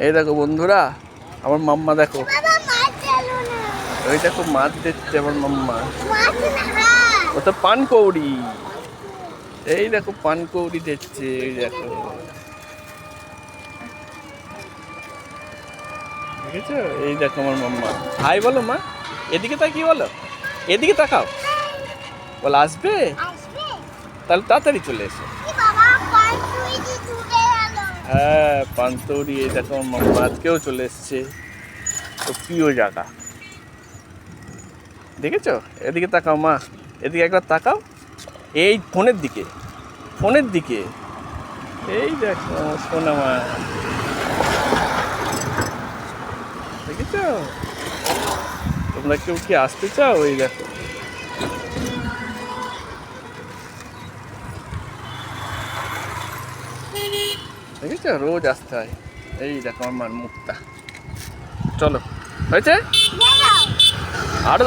এই দেখো বন্ধুরা, আমার মাম্মা দেখো, ওই দেখো মাছ দিচ্ছে আমার মাম্মা। ও তো পানকৌড়ি, এই দেখো পানকৌড়ি দিচ্ছে, এই দেখো, দেখেছো? এই দেখো আমার মাম্মা। হাই বলো মা, এদিকে তাকিয়ে বলো, এদিকে তাকাও, বল আসবে, তাহলে তাড়াতাড়ি চলে এসো। হ্যাঁ পানতৌড়ি, এই দেখো আমার মাম্মা আজকেও চলে এসছে, তো প্রিয় জায়গা। দেখেছো? এদিকে তাকাও মা, এদিকে একবার তাকাও, এই ফোনের দিকে, ফোনের দিকে, এই দেখো সোনা মা, দেখেছো? তোমরা কেউ কি আসতে চাও? ওই দেখো, দেখেছো? রোজ আসতে হয়। এই দেখো আমার মার মুখটা। চলো, হয়েছে?